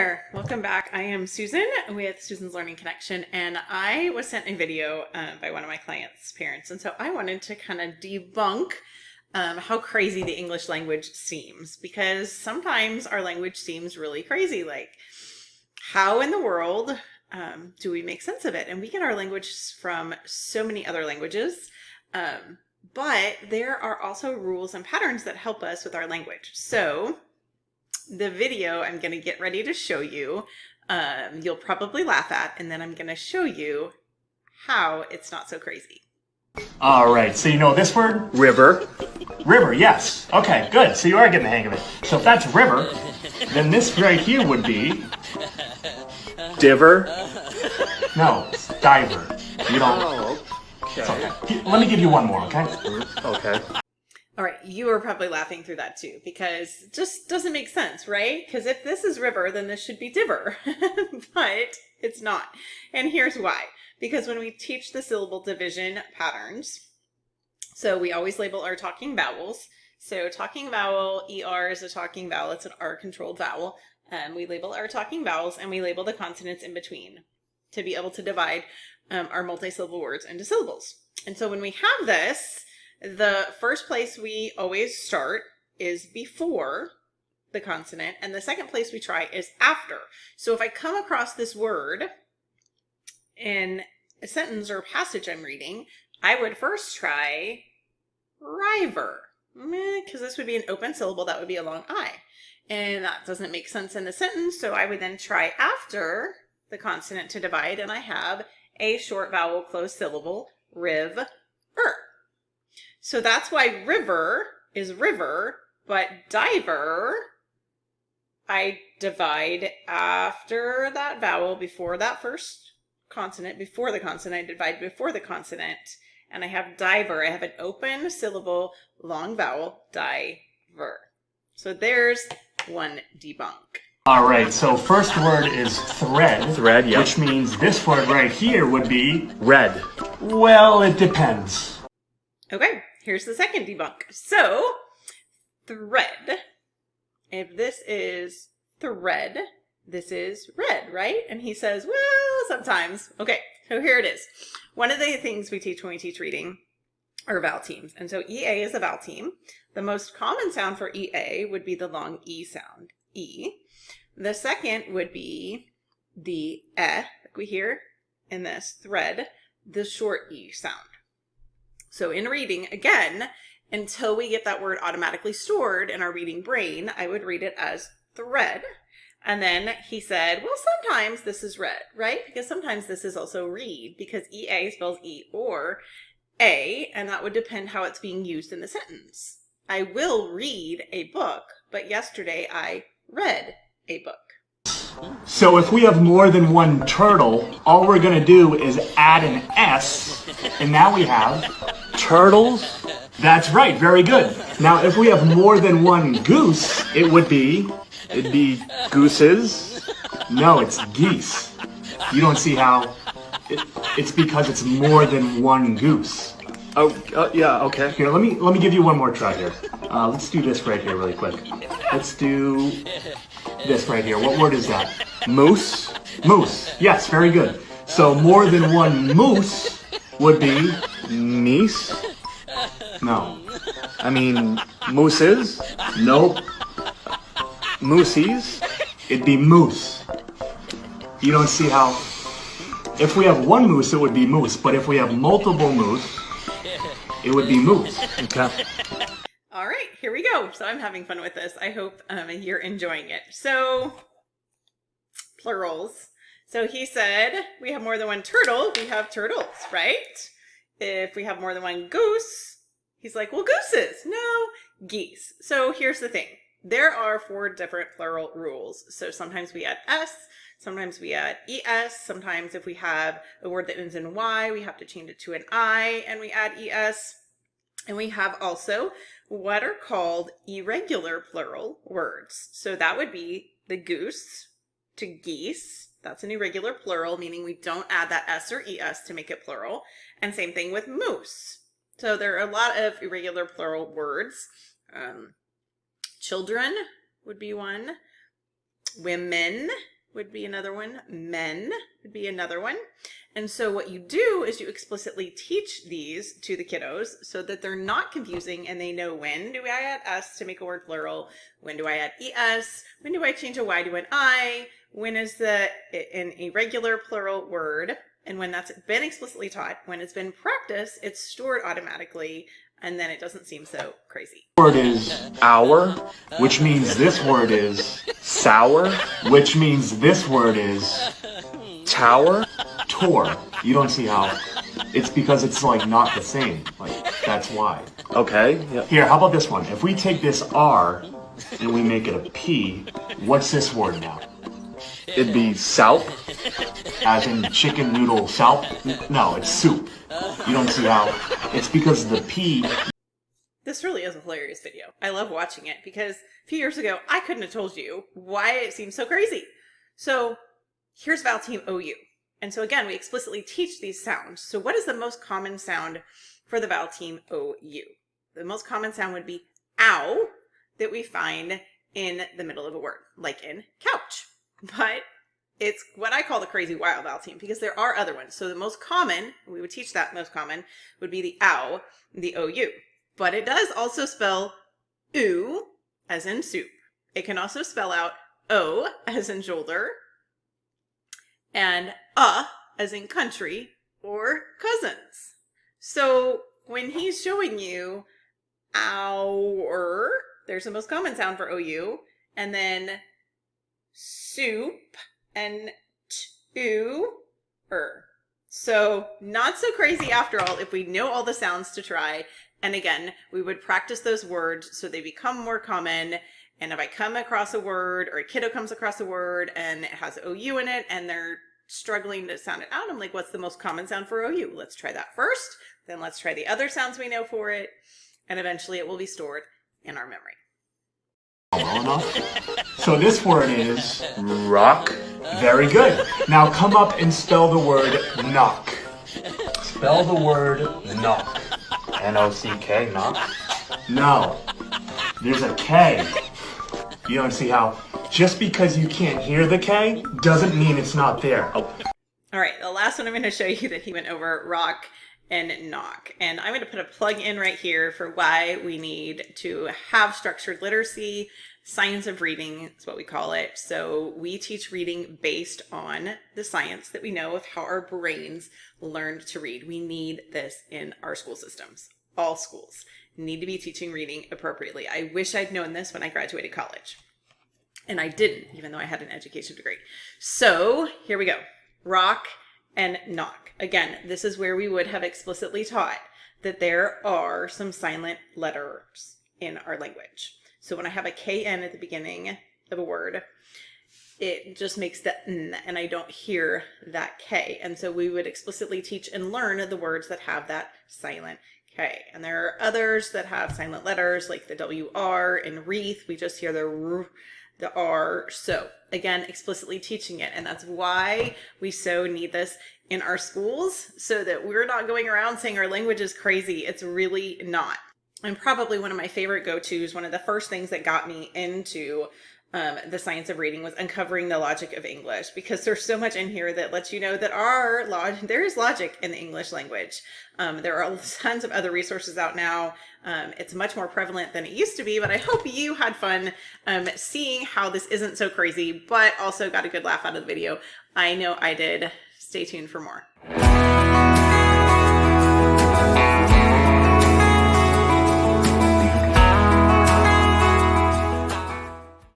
there, welcome back. I am Susan with Susan's Learning Connection, and I was sent a video by one of my clients' parents, and so I wanted to kind of debunk how crazy the English language seems, because sometimes our language seems really crazy. Like, how in the world do we make sense of it? And we get our language from so many other languages, but there are also rules and patterns that help us with our language. So the video I'm going to get ready to show you, you'll probably laugh at, and then I'm going to show you how it's not so crazy. All right, so you know this word? River. River, yes. Okay, good. So you are getting the hang of it. So if that's river, then this right here would be... Diver? No, diver. You don't... Oh, okay. It's okay. Let me give you one more, okay? Okay. All right, you are probably laughing through that too, because it just doesn't make sense, right? Because if this is river, then this should be diver, but it's not. And here's why. Because when we teach the syllable division patterns, so we always label our talking vowels. So talking vowel, ER is a talking vowel, it's an R-controlled vowel. We label our talking vowels, and we label the consonants in between to be able to divide our multi-syllable words into syllables. And so when we have this, the first place we always start is before the consonant, and the second place we try is after. So if I come across this word in a sentence or a passage I'm reading, I would first try river, because this would be an open syllable, that would be a long I. And that doesn't make sense in the sentence, so I would then try after the consonant to divide, and I have a short vowel closed syllable, riv-er. So that's why river is river, but diver, I divide after that vowel, before that first consonant, before the consonant, I divide before the consonant, and I have diver. I have an open syllable, long vowel, diver. So there's one debunk. All right, so first word is thread. Thread, yep. Which means this word right here would be... Red. Well, it depends. Okay, here's the second debunk. So, thread, if this is thread, this is red, right? And he says, well, sometimes. Okay, so here it is. One of the things we teach when we teach reading are vowel teams. And so EA is a vowel team. The most common sound for EA would be the long E sound, E. The second would be the like we hear in this thread, the short E sound. So in reading, again, until we get that word automatically stored in our reading brain, I would read it as thread. And then he said, well, sometimes this is red, right? Because sometimes this is also read, because EA spells E or A, and that would depend how it's being used in the sentence. I will read a book, but yesterday I read a book. So if we have more than one turtle, all we're going to do is add an S, and now we have... Turtles? That's right, very good. Now if we have more than one goose, it would be... It'd be gooses? No, it's geese. You don't see how... It's because it's more than one goose. Oh, yeah, okay. Here, let me give you one more try here. Let's do this right here really quick. Let's do this right here. What word is that? Moose? Moose. Yes, very good. So more than one moose would be... Meese? No. I mean, mooses? Nope. Moosies? It'd be moose. You don't see how... If we have one moose, it would be moose. But if we have multiple moose, it would be moose. Okay. All right, here we go. So I'm having fun with this. I hope you're enjoying it. So, plurals. So he said, we have more than one turtle, we have turtles, right? If we have more than one goose, he's like, well, gooses. No, geese. So here's the thing. There are 4 different plural rules. So sometimes we add S, sometimes we add ES, sometimes if we have a word that ends in Y, we have to change it to an I, and we add ES. And we have also what are called irregular plural words. So that would be the goose to geese. That's an irregular plural, meaning we don't add that S or ES to make it plural. And same thing with moose. So there are a lot of irregular plural words. Children would be one. Women would be another one. Men would be another one. And so what you do is you explicitly teach these to the kiddos so that they're not confusing and they know, when do I add s to make a word plural? When do I add es? When do I change a y to an I? When is an irregular plural word? And when that's been explicitly taught, when it's been practiced, it's stored automatically, and then it doesn't seem so crazy. Word is hour, which means this word is sour, which means this word is Tower? tor. You don't see how. It's because it's like not the same. Like, that's why. Okay. Yeah. Here, how about this one? If we take this R and we make it a P, what's this word now? It'd be soup. As in chicken noodle soup? No, it's soup. You don't see how. It's because the P. This really is a hilarious video. I love watching it because a few years ago, I couldn't have told you why it seems so crazy. So here's vowel team OU. And so again, we explicitly teach these sounds. So what is the most common sound for the vowel team OU? The most common sound would be ow, that we find in the middle of a word, like in couch. But it's what I call the crazy wild vowel team because there are other ones. So the most common, we would teach that most common, would be the ow, the OU. But it does also spell oo, as in soup. It can also spell out o, as in shoulder, and as in country or cousins. So when he's showing you our, there's the most common sound for OU, and then soup and to-er. So not so crazy after all if we know all the sounds to try. And again, we would practice those words so they become more common. And if I come across a word or a kiddo comes across a word and it has OU in it and they're struggling to sound it out, I'm like, what's the most common sound for OU? Let's try that first. Then let's try the other sounds we know for it. And eventually it will be stored in our memory. Well enough. So this word is Rock. very good. Now come up and spell the word knock. Spell the word knock. N-O-C-K, knock. No. There's a K. You don't see how. Just because you can't hear the K doesn't mean it's not there. All right, the last one I'm going to show you that he went over, rock and knock. And I'm going to put a plug in right here for why we need to have structured literacy. Science of reading is what we call it. So we teach reading based on the science that we know of how our brains learned to read. We need this in our school systems. All schools need to be teaching reading appropriately. I wish I'd known this when I graduated college. And I didn't, even though I had an education degree. So here we go. Rock and knock. Again, this is where we would have explicitly taught that there are some silent letters in our language. So when I have a KN at the beginning of a word, it just makes the N and I don't hear that K. And so we would explicitly teach and learn the words that have that silent K. And there are others that have silent letters like the WR in wreath. We just hear the R, the R. So again, explicitly teaching it. And that's why we so need this in our schools so that we're not going around saying our language is crazy. It's really not. And probably one of my favorite go-tos, one of the first things that got me into the science of reading was uncovering the logic of English, because there's so much in here that lets you know that there is logic in the English language. There are tons of other resources out now. It's much more prevalent than it used to be, but I hope you had fun seeing how this isn't so crazy, but also got a good laugh out of the video. I know I did. Stay tuned for more.